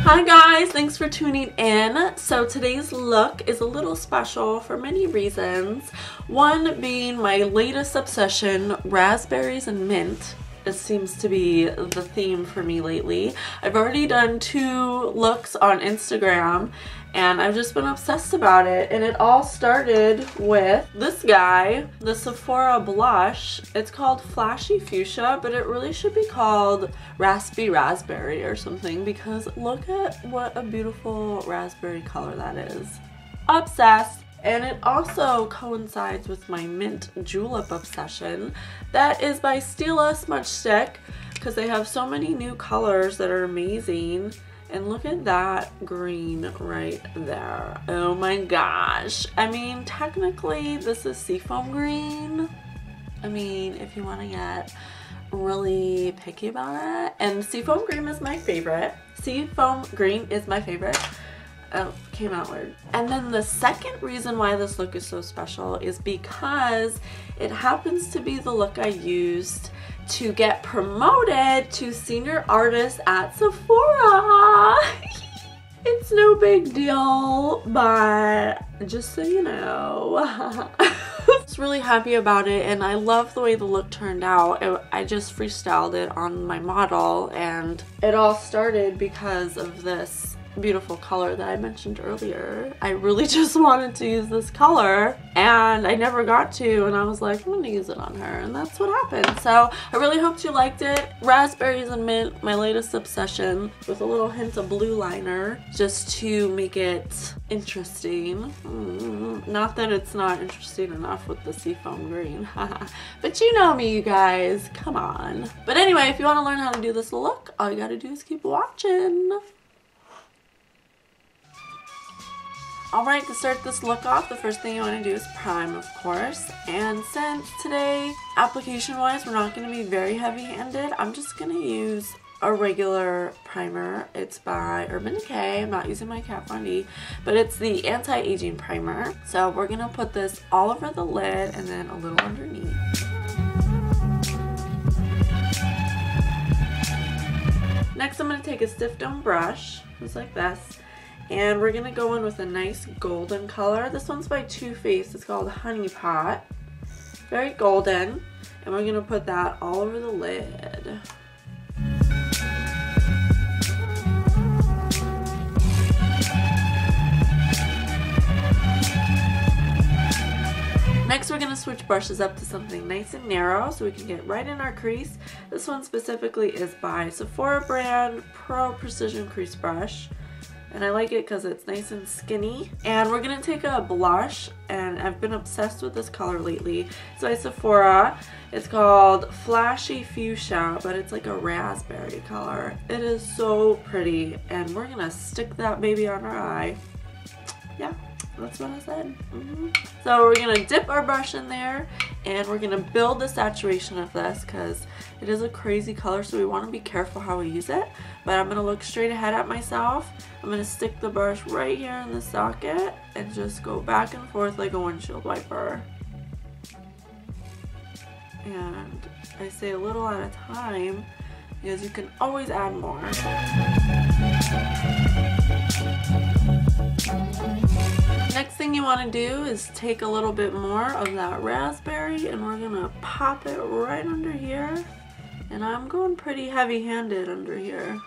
Hi guys, thanks for tuning in. So today's look is a little special for many reasons. One being my latest obsession, raspberries and mint. It seems to be the theme for me lately. I've already done 2 looks on Instagram and I've just been obsessed about it. And it all started with this guy, the Sephora blush. It's called Flashy Fuchsia, but it really should be called Raspberry or something, because look at what a beautiful raspberry color that is. Obsessed. And it also coincides with my mint julep obsession. That is by Stila smudgestick, because they have so many new colors that are amazing. And look at that green right there. Oh my gosh. I mean, technically this is seafoam green. I mean, if you want to get really picky about it. And seafoam green is my favorite. Seafoam green is my favorite. Oh, came out weird. And then the second reason why this look is so special is because it happens to be the look I used to get promoted to senior artist at Sephora. It's no big deal, but just so you know. I was really happy about it, and I love the way the look turned out. I just freestyled it on my model, and it all started because of this beautiful color that I mentioned earlier. I really just wanted to use this color and I never got to, and I was like, I'm gonna use it on her, and that's what happened. So I really hope you liked it. Raspberries and mint, my latest obsession, with a little hint of blue liner just to make it interesting. Not that it's not interesting enough with the seafoam green, but you know me, you guys, come on. But anyway, if you want to learn how to do this look, all you gotta do is keep watching. Alright, to start this look off, the first thing you want to do is prime, of course. And since today, application-wise, we're not going to be very heavy-handed, I'm just going to use a regular primer. It's by Decay. I'm not using my Kat Von D, but it's the anti-aging primer. So we're going to put this all over the lid and then a little underneath. Next, I'm going to take a stiff dome brush, just like this. And we're going to go in with a nice golden color. This one's by Too Faced. It's called Honey Pot. Very golden. And we're going to put that all over the lid. Next, we're going to switch brushes up to something nice and narrow so we can get right in our crease. This one specifically is by Sephora Brand Pro Precision Crease Brush. And I like it because it's nice and skinny. And we're going to take a blush, and I've been obsessed with this color lately. It's by Sephora. It's called Flashy Fuchsia, but it's like a raspberry color. It is so pretty, and we're going to stick that baby on our eye. Yeah, that's what I said. So we're going to dip our brush in there, and we're going to build the saturation of this because it is a crazy color, so we want to be careful how we use it. But I'm going to look straight ahead at myself. I'm going to stick the brush right here in the socket and just go back and forth like a windshield wiper. And I say a little at a time because you can always add more. Next thing you want to do is take a little bit more of that raspberry, and we're going to pop it right under here. And I'm going pretty heavy-handed under here.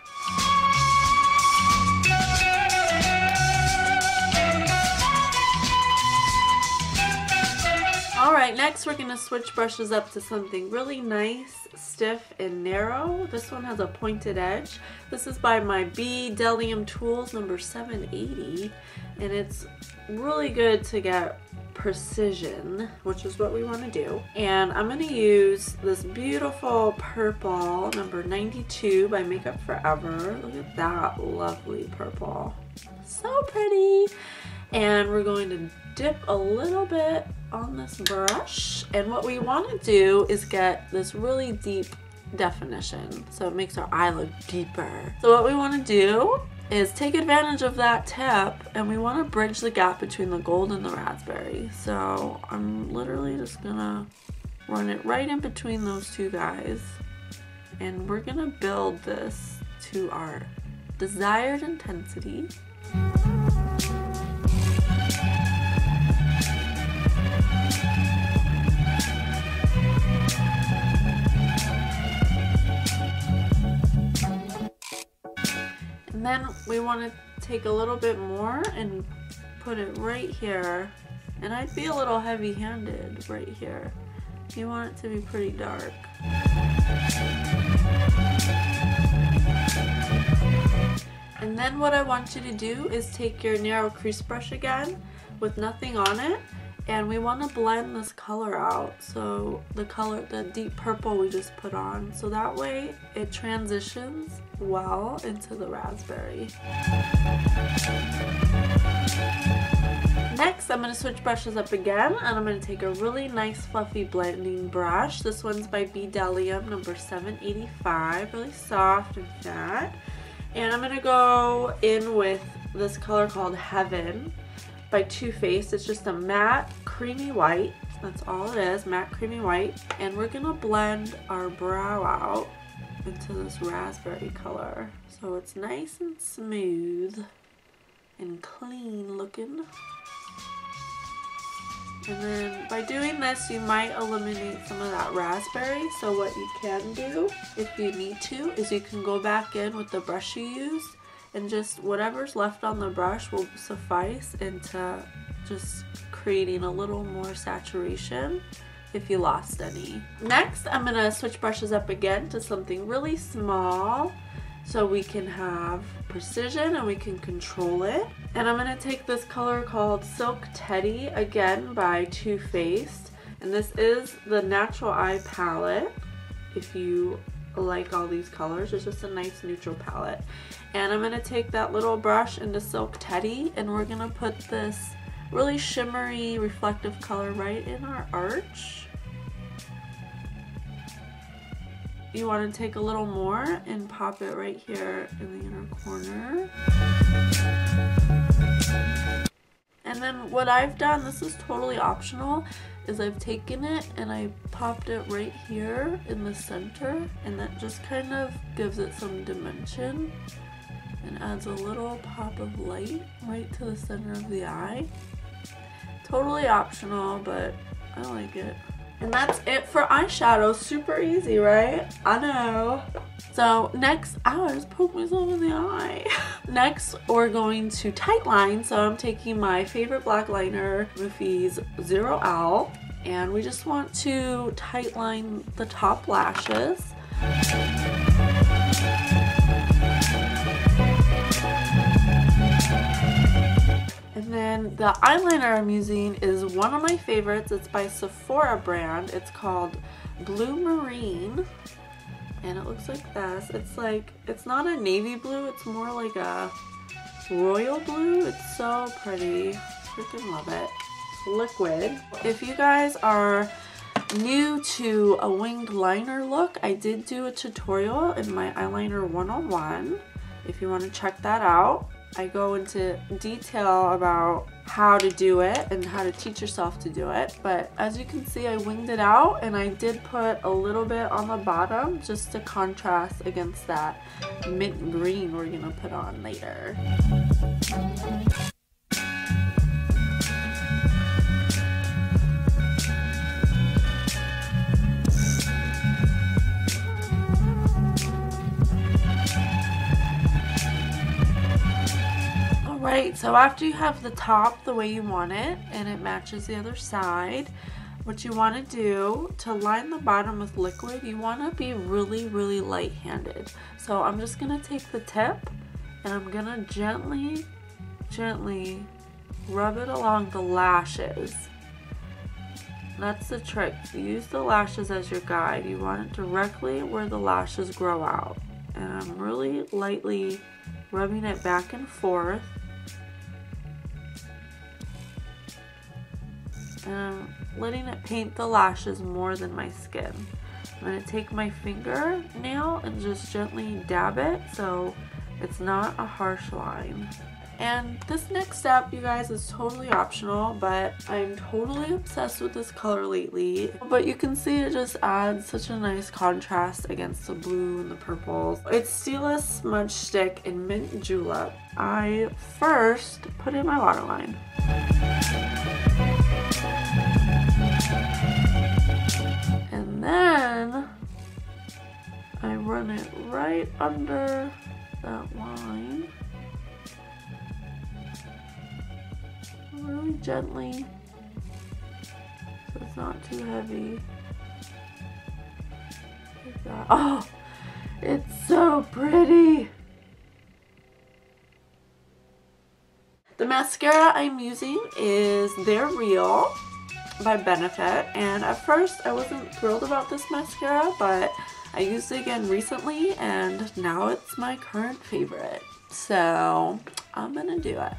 Alright, next we're going to switch brushes up to something really nice, stiff, and narrow. This one has a pointed edge. This is by my Bdellium Tools number 780, and it's really good to get precision, which is what we want to do. And I'm going to use this beautiful purple number 92 by Makeup Forever. Look at that lovely purple. So pretty. And we're going to dip a little bit on this brush, and what we want to do is get this really deep definition so it makes our eye look deeper. So what we want to do is take advantage of that tip, and we want to bridge the gap between the gold and the raspberry. So I'm literally just gonna run it right in between those two guys, and we're gonna build this to our desired intensity. And then we want to take a little bit more and put it right here. And I'd be a little heavy-handed right here. You want it to be pretty dark. And then what I want you to do is take your narrow crease brush again with nothing on it, and we want to blend this color out. So the deep purple we just put on, so that way it transitions well into the raspberry. Next, I'm going to switch brushes up again, and I'm going to take a really nice fluffy blending brush. This one's by Bdellium number 785, really soft and fat. And I'm going to go in with this color called Heaven by Too Faced. It's just a matte creamy white. That's all it is, matte creamy white. And we're going to blend our brow out into this raspberry color, so it's nice and smooth and clean looking. And then by doing this, you might eliminate some of that raspberry. So what you can do, if you need to, is you can go back in with the brush you used, and just whatever's left on the brush will suffice into just creating a little more saturation if you lost any. Next, I'm gonna switch brushes up again to something really small so we can have precision and we can control it. And I'm gonna take this color called Silk Teddy, again by Too Faced. And this is the Natural Eye palette. If you like all these colors, it's just a nice neutral palette. And I'm gonna take that little brush into Silk Teddy, and we're gonna put this really shimmery reflective color right in our arch. You want to take a little more and pop it right here in the inner corner. And then what I've done, this is totally optional, is I've taken it and I popped it right here in the center, and that just kind of gives it some dimension and adds a little pop of light right to the center of the eye. Totally optional, but I like it. And that's it for eyeshadow. Super easy, right? I know. So next, ow, I just poked myself in the eye. Next, we're going to tight line. So I'm taking my favorite black liner, MUFE's 0L, and we just want to tight line the top lashes. And then the eyeliner I'm using is one of my favorites. It's by Sephora Brand. It's called Blue Marine, and it looks like this. It's not a navy blue, it's more like a royal blue. It's so pretty. Freaking love it. It's liquid. If you guys are new to a winged liner look, I did do a tutorial in my eyeliner 101. If you want to check that out, I go into detail about how to do it and how to teach yourself to do it. But as you can see, I winged it out, and I did put a little bit on the bottom just to contrast against that mint green we're gonna put on later. Right, so after you have the top the way you want it and it matches the other side, what you want to do to line the bottom with liquid, you want to be really, really light-handed. So I'm just going to take the tip and I'm going to gently, gently rub it along the lashes. That's the trick. Use the lashes as your guide. You want it directly where the lashes grow out. And I'm really lightly rubbing it back and forth. And I'm letting it paint the lashes more than my skin. I'm going to take my fingernail and just gently dab it so it's not a harsh line. And this next step, you guys, is totally optional, but I'm totally obsessed with this color lately. But you can see it just adds such a nice contrast against the blue and the purples. It's Stila Smudge Stick in Mint Julep. I first put in my waterline. And then I run it right under that line. Really gently, so it's not too heavy. Like that. Oh, it's so pretty. The mascara I'm using is They're Real by Benefit, and at first I wasn't thrilled about this mascara, but I used it again recently and now it's my current favorite, so I'm gonna do it.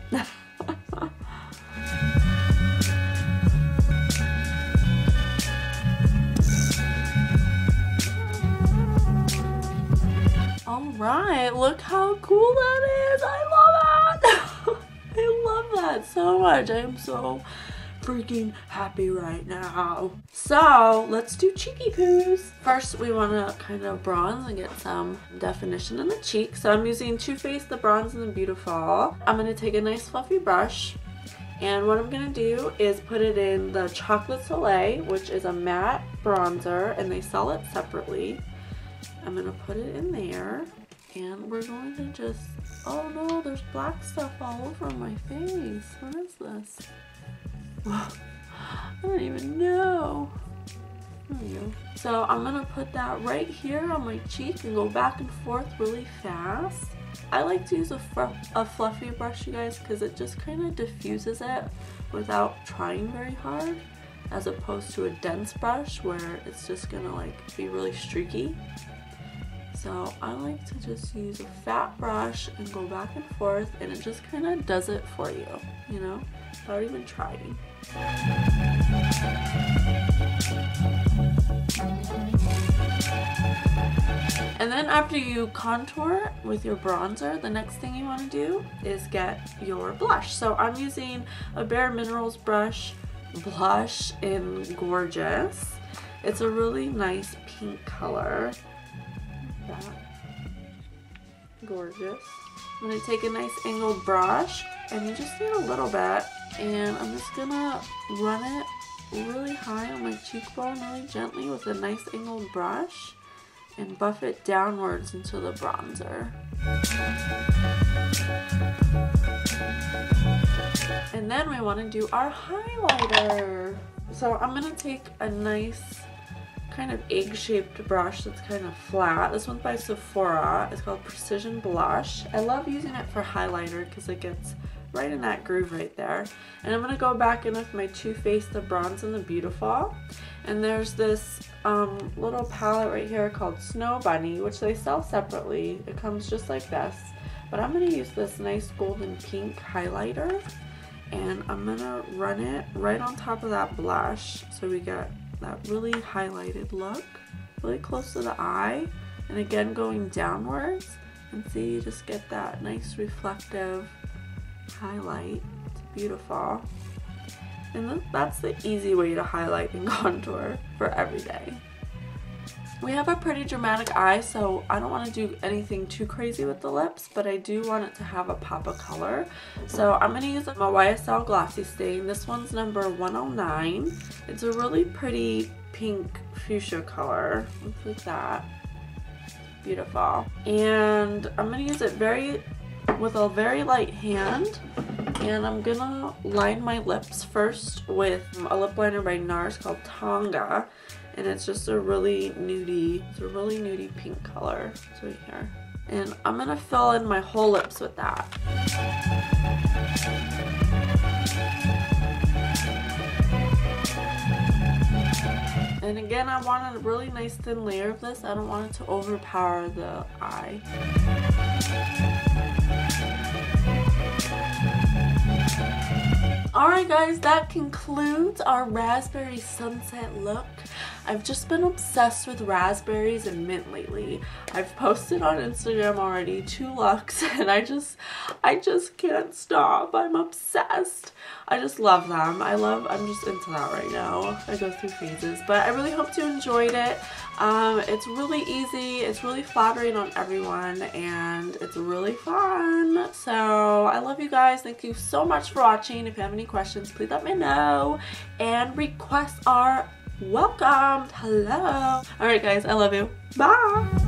Alright, look how cool that is! I love it! I love that so much. I am so freaking happy right now. So let's do cheeky poos. First, we want to kind of bronze and get some definition in the cheek. So I'm using Too Faced the Bronze and the Beautiful. I'm going to take a nice fluffy brush, and what I'm going to do is put it in the Chocolate Soleil, which is a matte bronzer, and they sell it separately. I'm going to put it in there, and we're going to just, oh no, there's black stuff all over my face. What is this? I don't even know. There we go. So I'm gonna put that right here on my cheek and go back and forth really fast. I like to use a fluffy brush, you guys, because it just kind of diffuses it without trying very hard, as opposed to a dense brush where it's just gonna like be really streaky. So I like to just use a fat brush and go back and forth, and it just kind of does it for you, you know, without even trying. And then after you contour with your bronzer, the next thing you want to do is get your blush. So I'm using a Bare Minerals blush in Gorgeous. It's a really nice pink color. Like that. Gorgeous. I'm going to take a nice angled brush, and you just need a little bit, and I'm just going to run it really high on my cheekbone really gently with a nice angled brush and buff it downwards into the bronzer. And then we want to do our highlighter. So I'm going to take a nice kind of egg-shaped brush that's kind of flat. This one's by Sephora. It's called Precision Blush. I love using it for highlighter because it gets right in that groove right there. And I'm going to go back in with my Too Faced the Bronze and the Beautiful. And there's this little palette right here called Snow Bunny, which they sell separately. It comes just like this. But I'm going to use this nice golden pink highlighter, and I'm going to run it right on top of that blush so we get that really highlighted look, really close to the eye, and again going downwards, and see, you just get that nice reflective highlight. It's beautiful. And that's the easy way to highlight and contour for every day. We have a pretty dramatic eye, so I don't want to do anything too crazy with the lips, but I do want it to have a pop of color. So I'm going to use my YSL Glossy Stain. This one's number 109. It's a really pretty pink fuchsia color. Looks like that. Beautiful. And I'm going to use it with a very light hand. And I'm going to line my lips first with a lip liner by NARS called Tonga. And it's just a really nudie, pink color. It's right here. And I'm gonna fill in my whole lips with that. And again, I want a really nice thin layer of this. I don't want it to overpower the eye. Alright guys, that concludes our raspberry sunset look. I've just been obsessed with raspberries and mint lately. I've posted on Instagram already 2 looks and I just can't stop. I'm obsessed. I just love them. I'm just into that right now. I go through phases, but I really hope you enjoyed it. It's really easy, it's really flattering on everyone, and it's really fun. So I love you guys. Thank you so much for watching. If you have any questions, please let me know, and requests are welcomed. Hello. Alright guys, I love you. Bye.